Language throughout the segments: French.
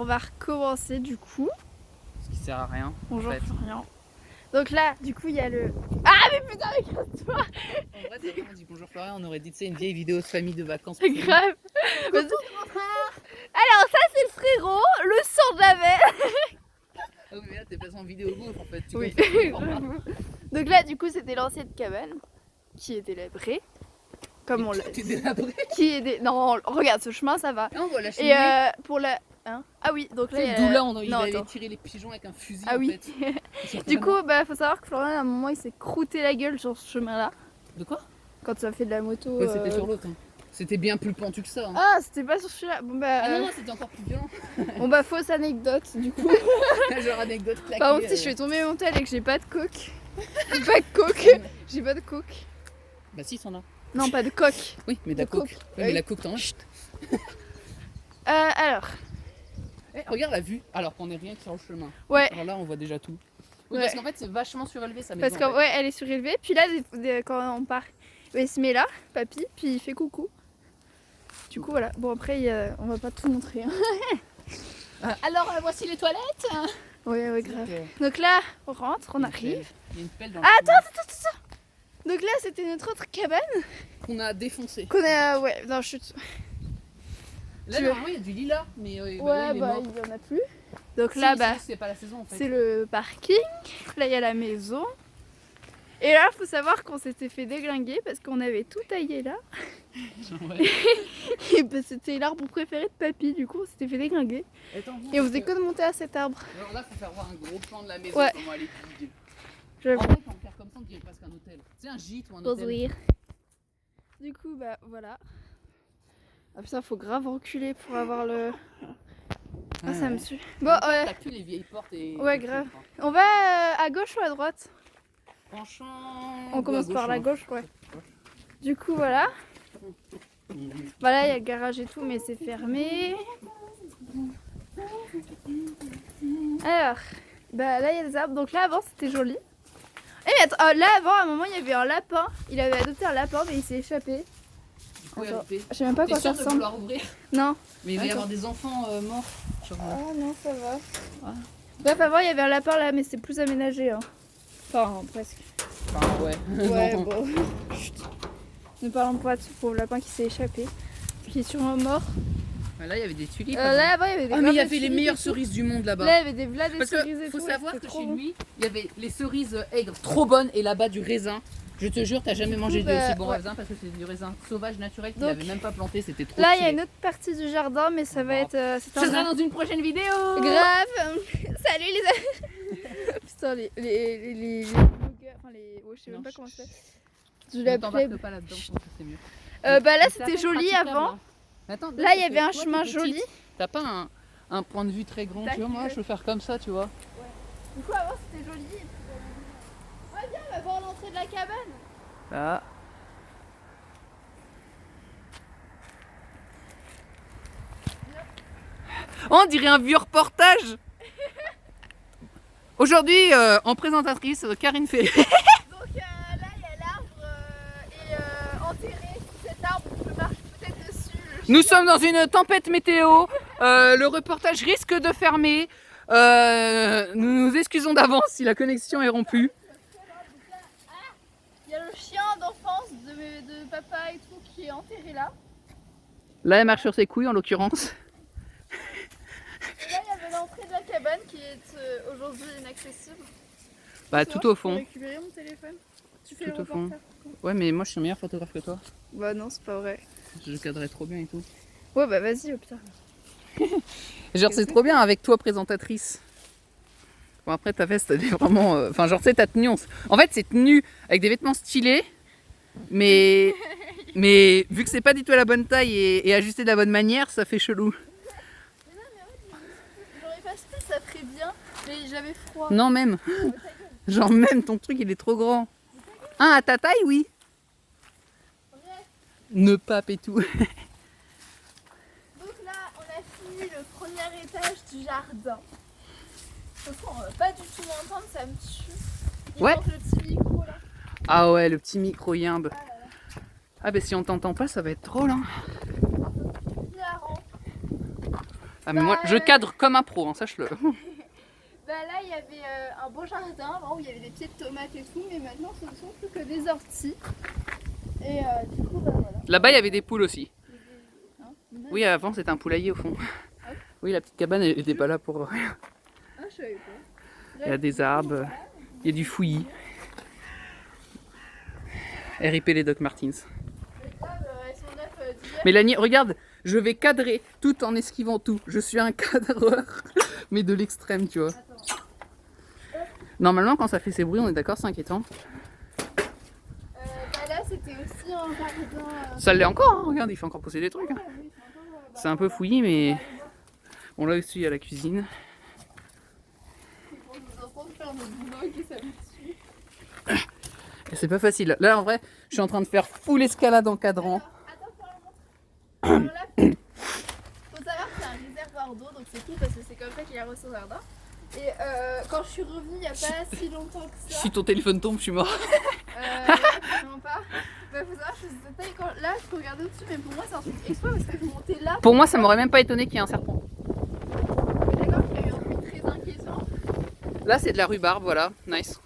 on va recommencer du coup. Ce qui sert à rien. Bonjour en fait. Florian. Donc là, du coup, il y a le... Ah mais putain, regarde-toi. En vrai, c'est on dit bonjour Florian, on aurait dit, tu sais, une vieille vidéo de famille de vacances. C'est grave. Alors ça, c'est le frérot, le sang de la mer. Ah oui, mais là, t'es passé en vidéo gauche en fait. Tu Oui. confonds les formats. Donc là, du coup, c'était l'ancienne cabane qui est délabrée. Comme on l'a T'es dit. délabré. Non, regarde, ce chemin, ça va. Ah, on voit la Et cheminée. pour la... Hein ah oui, donc là... C'est d'où là, il non, allait attends. tirer les pigeons avec un fusil Ah en oui. fait. Du coup, bah, faut savoir que Florian, à un moment, il s'est croûté la gueule sur ce chemin-là. De quoi? Quand ça fait de la moto. Ouais, c'était sur l'autre. Hein. C'était bien plus pentu que ça. Hein. Ah, c'était pas sur celui-là. Bon bah... Ah non, non, c'était encore plus violent. Bon bah, fausse anecdote, du coup. Genre anecdote claquée. Par contre, si je fais tomber mon tel et que j'ai pas de coke... pas de coke. J'ai pas de coke. Bah si, c'en a. Non, pas de coque. Oui, mais de la De coke. coke. Oui, mais Oui. la coke, t'en as. Alors, Eh, regarde la vue, alors qu'on est rien que sur le chemin. ouais. Alors là, on voit déjà tout. Oui, Ouais. parce qu'en fait, c'est vachement surélevé sa maison. Parce qu'en ouais, elle est surélevée. Puis là, quand on part, il se met là, papy, puis il fait coucou. Du coup, voilà. Bon, après, on va pas tout montrer. Hein. Alors, voici les toilettes. Ouais, grave. Donc là, on rentre, on arrive. Il y a une pelle dans Ah, le chemin attends. Donc là, c'était notre autre cabane qu'on a défoncé. qu'on a. Ouais, non, chute. Là, Tu veux- normalement, il y a du lilas, mais Ouais, il est bah, mort. il y en a plus. Donc Si, là, mais bah, c'est pas la saison en fait. c'est le parking. Là, il y a la maison. Et là, faut savoir qu'on s'était fait déglinguer parce qu'on avait tout taillé là. Ouais. Et bah, c'était l'arbre préféré de papy, du coup, on s'était fait déglinguer. Attends, Et on faisait que de monter à cet arbre. Alors là, faut faire voir un gros plan de la maison, Ouais. comment elle est vide. En J'avoue. vrai, quand on regarde comme ça, on dirait presque un hôtel. C'est un gîte ou un hôtel. Bonjour. Du coup, bah voilà. Ah putain, faut grave reculer pour avoir le. Ah, ça me tue. Bon, ouais. T'as plus les vieilles portes et. Ouais, grave. On va à gauche ou à droite? Franchement. On commence par la hein. gauche, ouais. Du coup, voilà. Bah là, il y a le garage et tout, mais c'est fermé. Alors, bah là, il y a des arbres. Donc là, avant, c'était joli. Et mais attends, là, avant, à un moment, il y avait un lapin. Il avait adopté un lapin, mais il s'est échappé. Oui, Attends. RP. Je sais même pas T'es quoi ça sûr de ressemble. vouloir ouvrir? Non. Mais il va y Attends. avoir des enfants morts. Genre, Ah non, ça va. Ah. Bref, avant, il y avait un lapin là, mais c'est plus aménagé. Hein. Enfin, presque. Enfin, ouais. Ouais, Non. bon. Chut. Ne parlons pas de ce pauvre lapin qui s'est échappé. Qui est sûrement mort. Ah, là, il y avait des tulipes. Là, bas il y avait des Ah, mais il y graves avait les tulipes meilleures et tout. cerises du monde là-bas. Là, il y avait des vlades et Parce cerises que et faut tout. savoir c'était que trop chez bon. lui, il y avait les cerises aigres trop bonnes et là-bas du raisin. Je te jure, t'as jamais mangé de bah, si bon ouais. raisin parce que c'est du raisin sauvage naturel qu'il Donc, avait même pas planté, c'était trop Là, il y a stylé. une autre partie du jardin, mais ça va Bon. être. C'est Ça sera dans une prochaine vidéo. grave. Salut les amis. Putain, les blogueurs. Enfin, les. Oh, je sais même Non, pas comment chut. ça s'appelle. Je Ne l'appelais. t'embarque pas là-dedans, je pense que c'est mieux. Bah là, Mais c'était c'est joli praticable, avant. hein. Attends, Là, il y parce avait que un toi, chemin t'es petite, joli. T'as pas un point de vue très grand, tu vois, moi je veux faire comme ça, tu vois. Du coup, avant, c'était joli. Et puis, ouais, viens, on va voir l'entrée de la cabane. Là. On dirait un vieux reportage. Aujourd'hui, en présentatrice, Karine fait. Donc là, il y a l'arbre et enterré sous cet arbre, on peut marcher peut-être dessus. Nous sommes dans une tempête météo. Le reportage risque de fermer. Nous nous excusons d'avance si la connexion est rompue. Il y a le chien d'enfance de papa et tout qui est enterré là. Là, elle marche sur ses couilles en l'occurrence. Et là, il y avait l'entrée de la cabane qui est aujourd'hui inaccessible. Bah, tout au Je peux fond. récupérer mon téléphone. Tu fais Tout le au fond. reportage. Ouais, mais moi je suis un meilleur photographe que toi. Bah non, c'est pas vrai. Je cadrais trop bien et tout. Ouais, bah vas-y au pire. Genre, c'est trop bien avec toi, présentatrice. Bon, après, ta veste, elle est vraiment. Enfin, genre, tu sais, ta tenue. En fait, c'est tenue avec des vêtements stylés, mais vu que c'est pas du tout à la bonne taille et ajusté de la bonne manière, ça fait chelou. J'aurais pas su, ça ferait bien, mais j'avais froid. Non, même. Genre, même ton truc, il est trop grand. Ah, à ta taille, oui. Ne pape et tout. Donc là, on a fini le premier étage du jardin. De toute façon, on va pas du tout m'entendre, ça me tue. Il Ouais. manque le petit micro là. Ah ouais, le petit micro yimbe. Ah là là. Ah, bah si on t'entend pas, ça va être drôle, hein. La rampe. Ah, mais moi, je cadre comme un pro, hein, sache-le. Bah là, il y avait un beau jardin où il y avait des pieds de tomates et tout, mais maintenant ce ne sont plus que des orties. Et du coup, bah voilà. Là-bas, il y avait des poules aussi. Hein, Oui, avant, c'était un poulailler au fond. Oui, la petite cabane, elle n'était pas là pour rien. Ah, je savais pas. Il y a des arbres, il y a du fouillis. RIP les Doc Martens. Mélanie, regarde, je vais cadrer tout en esquivant tout. Je suis un cadreur, mais de l'extrême, tu vois. Normalement, quand ça fait ces bruits, on est d'accord, c'est inquiétant. Bah là, c'était aussi un jardin. Ça l'est encore, hein, regarde, il fait encore pousser des trucs. Hein. Oui, C'est un peu fouillis, mais... Bon, là aussi, il y a la cuisine. pour nos enfants de faire notre vlog et ça me suit. Et c'est pas facile. Là, en vrai, je suis en train de faire full escalade en cadrant. Alors là, faut savoir que c'est un réservoir d'eau, donc c'est tout parce que c'est comme ça qu'il y a reçu au jardin. Et quand je suis revenue il n'y a pas si longtemps que ça. Si ton téléphone tombe, je suis mort. Vraiment pas. Bah, faut savoir que je suis détaillée quand là je peux regarder au-dessus, mais pour moi c'est un truc exprès parce que je montais là. Pour moi, ça m'aurait même pas étonné qu'il y ait un serpent. Mais d'accord qu'il y a eu un truc très inquiétant. Là, c'est de la rhubarbe, voilà. Nice.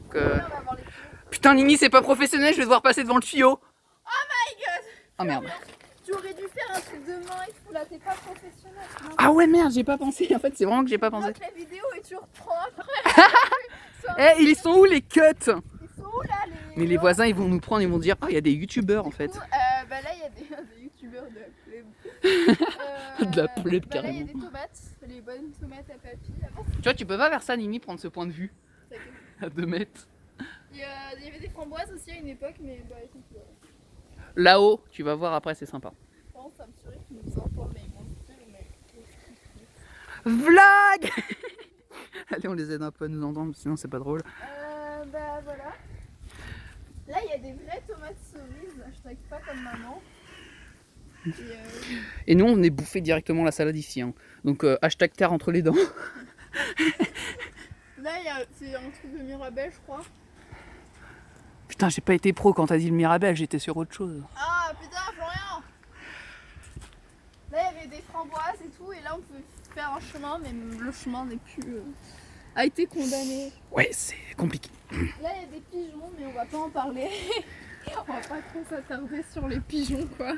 Donc, Là, on va voir les tuyaux. Putain, Nini, c'est pas professionnel, je vais devoir passer devant le tuyau. Oh my god! Oh merde. Tu aurais dû faire un truc de main et tout, là t'es pas professionnel. Non. Ah ouais, merde, j'ai pas pensé. En fait, c'est vraiment que j'ai pas pensé. Bloque la vidéo et tu reprends après. Eh, ils sont où les cuts? Ils sont où là les. Mais les voisins, ils vont nous prendre, ils vont dire, ah, il y a des youtubeurs en fait. Du coup, bah là il y a des youtubeurs de la pleb. De la pleb, bah là il y a carrément. des tomates, les bonnes tomates à papy. Avant, Tu vois, tu peux pas vers ça, Nini, prendre ce point de vue c'était à 2 mètres. il y avait des framboises aussi à une époque, mais bah ils sont plus là. Là-haut, tu vas voir après, c'est sympa. Par contre, ça me tuerait qu'ils nous informent et ils m'ont dit, mais. Vlog. Allez, on les aide un peu à nous entendre, sinon c'est pas drôle. Bah voilà. Là il y a des vraies tomates cerises, hashtag pas comme maman. Et nous, on venait bouffer directement la salade ici. Hein. Donc, hashtag terre entre les dents. Là c'est un truc de Mirabelle, je crois. Putain, j'ai pas été pro quand t'as dit le Mirabelle, j'étais sur autre chose. Ah putain, Florian! Là il y avait des framboises et tout, et là on peut faire un chemin, mais le chemin n'est plus. A été condamné. Ouais, c'est compliqué. Là il y a des pigeons, mais on va pas en parler. On va pas trop s'attarder sur les pigeons, quoi.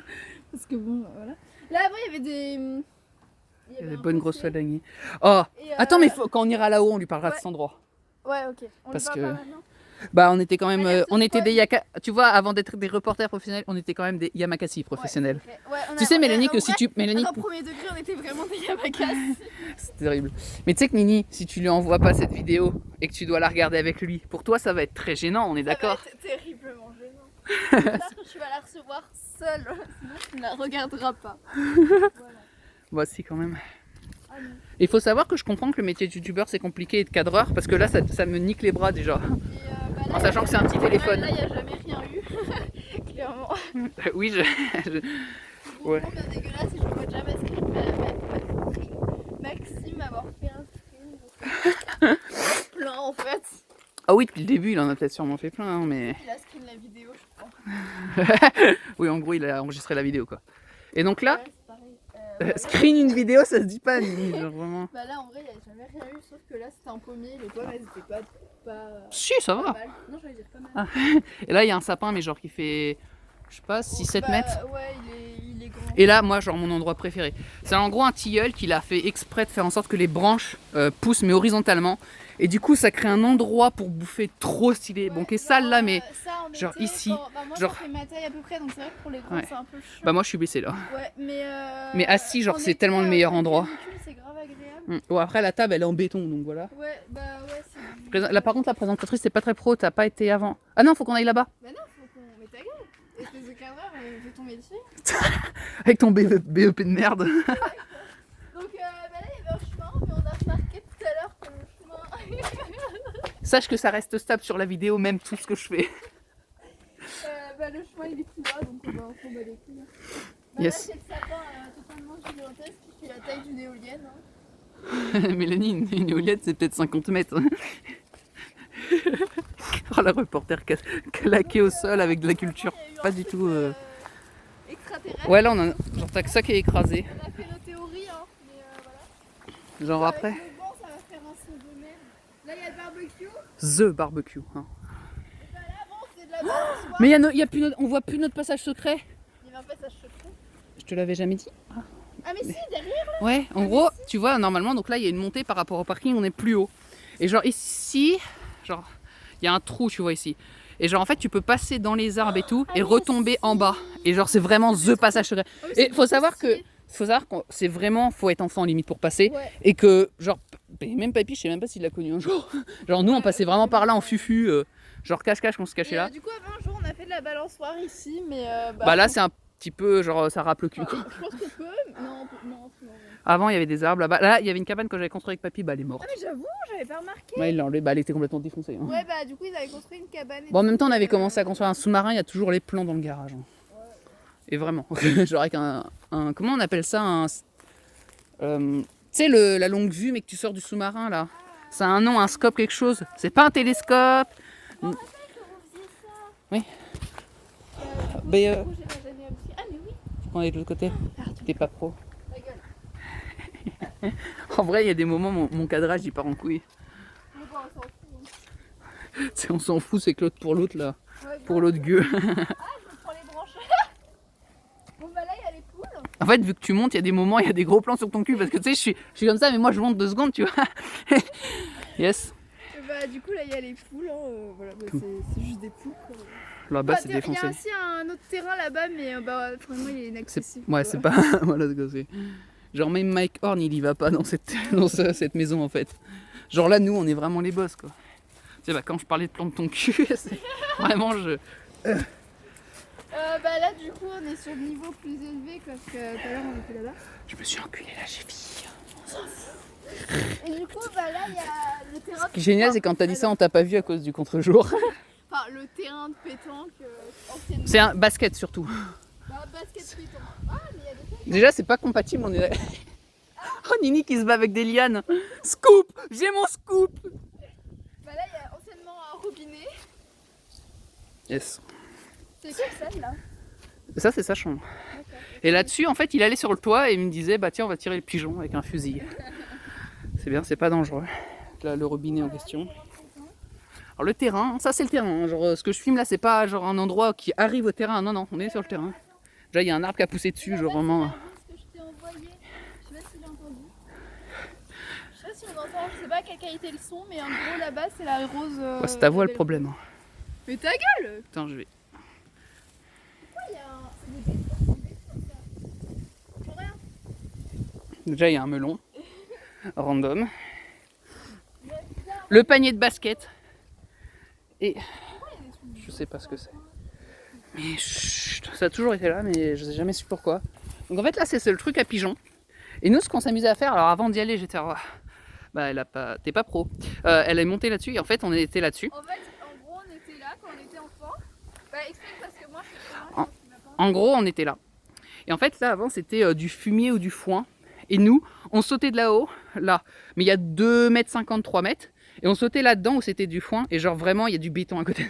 Parce que bon, voilà. Là avant il y avait des. Il y a des bonnes grosses araignées. Oh, attends, mais quand on ira là-haut, on lui parlera de cet endroit. Ouais, ok. On Parce le que- parle pas maintenant. Bah, on était quand même. Allez, On était des yaka. Tu vois, avant d'être des reporters professionnels, on était quand même des yamakasi professionnels. Ouais, Tu sais, Mélanie, que si tu. Mélanie, Au premier degré, on était vraiment des yamakasses. c'est terrible. Mais tu sais que Nini, si tu lui envoies pas cette vidéo et que tu dois la regarder avec lui, pour toi, ça va être très gênant, on est d'accord? Ça va être terriblement gênant. J'espère que tu vas la recevoir seule, sinon tu ne la regarderas pas. Voilà. Bah, si, quand même. Ah non. Il faut savoir que je comprends que le métier de youtubeur c'est compliqué et de cadreur parce que là ça me nique les bras déjà. Et bah là, En sachant que c'est un petit téléphone. Là, il n'y a jamais rien eu, clairement. Oui, Bon, Ouais. bien dégueulasse et je vois déjà Maxime avoir fait un stream. Plein en fait. Ah oui, depuis le début il en a peut-être sûrement fait plein, hein, mais. Il a screen la vidéo, je crois. Oui, en gros il a enregistré la vidéo quoi. Et donc là, Ouais, c'est pareil. Voilà. screen une vidéo ça se dit pas, Nini, genre vraiment. Bah là en vrai il n'y a jamais rien eu, sauf que là c'était un pommier, les pommes elles étaient pas Si, ça va. mal. Non, j'allais dire pas mal. Ah. Et là il y a un sapin, mais genre qui fait, je sais pas, 6-7 mètres. Ouais, il est grand. Et là, moi, genre mon endroit préféré. C'est en gros un tilleul qu'il a fait exprès de faire en sorte que les branches poussent, mais horizontalement. Et du coup, ça crée un endroit pour bouffer trop stylé. Bon, qui est sale là, mais. Ça, en genre été, ici, moi genre- ça fait ma taille à peu près, donc c'est vrai que pour les grands Ouais. c'est un peu chiant. Bah, moi, je suis blessée là. Ouais, Mais assis, genre, en c'est été, tellement le meilleur en endroit. canicule, c'est grave agréable. Bon, après, la table, elle est en béton, donc voilà. Ouais, bah ouais, c'est. Là, par contre, la présentatrice, c'est pas très pro, t'as pas été avant. Ah non, faut qu'on aille là-bas. Bah non, faut qu'on mette ta gueule. Espèce de cadreur, fais ton métier. Avec ton BEP de merde. Donc bah là, il y avait un chemin, mais on a remarqué tout à l'heure que le chemin. Sache que ça reste stable sur la vidéo, même tout ce que je fais. Bah le chemin il est plus là, donc on va en tomber les couilles. Bah Yes. là, c'est le sapin totalement gigantesque qui fait la taille d'une éolienne. Hein. Mélanie, une éolienne, c'est peut-être 50 mètres. Oh, la reporter claquée au sol avec de la culture. Il y a eu un Pas du truc, tout. Extraterrestre. Ouais, là, on a. Genre, t'as que ça qui est écrasé. On a fait nos théories Genre Avec après. le vent, ça va faire un son de merde. Là, il y a le barbecue. The barbecue. Hein. Et bah là, avant, c'est de la balançoire. Mais y a plus on voit plus notre passage secret. Il y avait un passage secret. Je te l'avais jamais dit. Ah, mais si, derrière. Ouais, en gros, tu vois, normalement, donc là, il y a une montée par rapport au parking, on est plus haut. Et genre ici, genre, il y a un trou, tu vois, ici. Et genre, en fait, tu peux passer dans les arbres et tout, et retomber en bas. Et genre, c'est vraiment the passage secret. Et faut savoir que c'est vraiment, faut être enfant limite pour passer. Ouais. Et que, genre, même Papy, je sais même pas s'il l'a connu un jour. Genre, nous, on passait vraiment par là en fufu, genre cache-cache, qu'on se cachait là. Du coup, avant, un jour, on a fait de la balançoire ici, mais. Bah là, c'est un petit peu, genre, ça râpe le cul. Quoi. Je pense qu'on peut. Non. Avant, il y avait des arbres là-bas. Là, il y avait une cabane que j'avais construite avec Papy, bah elle est morte. Ah, mais j'avoue, j'avais pas remarqué. Ouais, il l'a enlevée, bah elle était complètement défoncée. Hein. Ouais, bah, du coup, ils avaient construit une cabane. Bon, en même temps, on avait commencé à construire un sous-marin, il y a toujours les plans dans le garage. Hein. Et vraiment. Genre avec un. Comment on appelle ça tu sais, la longue vue, mais que tu sors du sous-marin là. Ça a un nom, un scope, quelque chose. C'est pas un télescope. Je me rappelle que vous faisiez ça. Oui. Mais. Mais, Du coup, j'ai jamais appris. Ah, mais oui. On est de l'autre côté. Pardon. T'es pas pro. Ta gueule. En vrai, il y a des moments, mon cadrage il part en couille. Mais bon, on s'en fout. Tu sais, on s'en fout, c'est que l'autre pour l'autre là. Ouais, Pour l'autre gueux. Ah, je me prends les branches. Bon, bah là, il y a les poules. En fait, vu que tu montes, il y a des moments, il y a des gros plans sur ton cul parce que tu sais, je suis comme ça, mais moi je monte 2 secondes, tu vois. Yes. Et bah, du coup, là, il y a les poules. Hein. Voilà, bah, c'est juste des poules. Quoi. Là-bas, Bah, c'est il y a défoncé. aussi un autre terrain là-bas, mais bah, vraiment, il est inaccessible. Ouais, quoi. c'est pas. Voilà, c'est. Genre, même Mike Horn, il y va pas dans cette maison en fait. Genre là, nous, on est vraiment les boss quoi. Tu sais, bah, quand je parlais de plan de ton cul, c'est vraiment je. Bah là, du coup, on est sur le niveau plus élevé parce que tout à l'heure, on était là-bas. Je me suis enculé la cheville. Et du coup, bah là, il y a le terrain. Ce qui est génial, c'est quand t'as dit ça, on t'a pas vu à cause du contre-jour. Enfin, le terrain de pétanque anciennement. C'est un basket surtout. Bah, basket pétanque. Ah, mais il y a des trucs. Déjà, c'est pas compatible, on est. Oh, Nini qui se bat avec des lianes. Scoop! J'ai mon scoop! Bah là, il y a anciennement un robinet. Yes. C'est quelle salle là? Ça, c'est sa chambre. Et là-dessus, en fait, il allait sur le toit et il me disait, bah tiens, on va tirer le pigeon avec un fusil. C'est bien, c'est pas dangereux. Là, le robinet en question. Alors le terrain, ça c'est le terrain. Hein. Genre, ce que je filme là, c'est pas genre un endroit qui arrive au terrain. Non, non, on est sur le terrain. Déjà, il y a un arbre qui a poussé dessus, genre vraiment. Ce que je t'ai envoyé. Je sais pas si tu l'as entendu. Je sais pas si on entend, je sais pas quelle qualité le son, mais en gros là-bas c'est la rose. Ouais, c'est ta voix le problème. Hein. Mais ta gueule! Attends, je vais. Pourquoi il y a un. C'est des bétons, ça. Pour rien. Déjà, il y a un melon. Random. Le panier de basket. Et. Je sais pas ce que c'est. Mais chut, ça a toujours été là, mais je n'ai jamais su pourquoi. Donc en fait, là, c'est le truc à pigeons. Et nous, ce qu'on s'amusait à faire, alors avant d'y aller, j'étais. Oh, bah, elle a pas. T'es pas pro. Elle est montée là-dessus, et en fait, on était là-dessus. En fait, en gros, on était là quand on était enfant. Bah, explique parce que moi, je suis pas. En gros, on était là. Et en fait, là, avant, c'était du fumier ou du foin. Et nous, on sautait de là-haut, là. Mais il y a 2,50 m, 3 mètres. Et on sautait là-dedans où c'était du foin. Et genre, vraiment, il y a du béton à côté.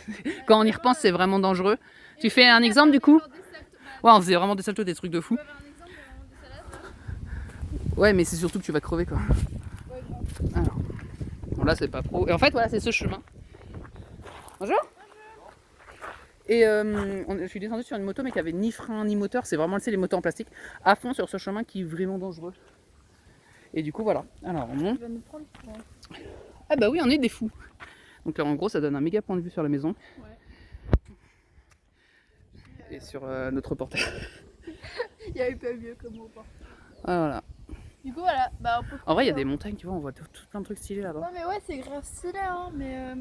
Quand on y repense, c'est vraiment dangereux. Tu fais un exemple du coup? Ouais, on faisait vraiment des saltos, des trucs de fou. Ouais, mais c'est surtout que tu vas crever quoi. Alors, bon, là, c'est pas pro. Et en fait, voilà, c'est ce chemin. Bonjour. Et je suis descendu sur une moto mais qui avait ni frein ni moteur, c'est vraiment les motos en plastique, à fond sur ce chemin qui est vraiment dangereux. Et du coup voilà, alors on monte. Ah bah oui, on est des fous. Donc là en gros ça donne un méga point de vue sur la maison. Ouais. Et sur notre portail. Il n'y avait pas mieux comme au port. Ah, voilà. Du coup voilà, bah on peut. En vrai il y a des montagnes, tu vois, on voit tout plein de trucs stylés là-bas. Non mais ouais c'est grave stylé hein, mais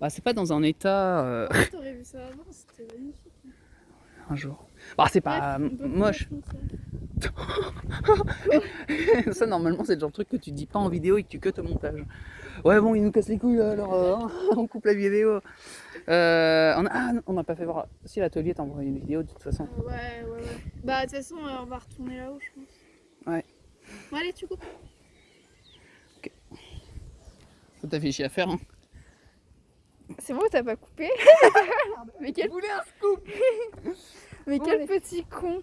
Bah c'est pas dans un état... t'aurais vu ça avant, c'était magnifique. un jour. Bah c'est pas Bref, on peut moche. Ça normalement c'est le genre de truc que tu dis pas en vidéo et que tu cuts au montage. Ouais bon il nous casse les couilles là, alors on coupe la vidéo. On n'a pas fait voir. Si l'atelier t'a envoyé une vidéo de toute façon. Ouais. Bah de toute façon on va retourner là-haut je pense. Ouais. Bon allez tu coupes. Ok. T'as fait chier à faire hein. C'est bon t'as pas coupé. Mais quel... un scoop. Mais quel petit con.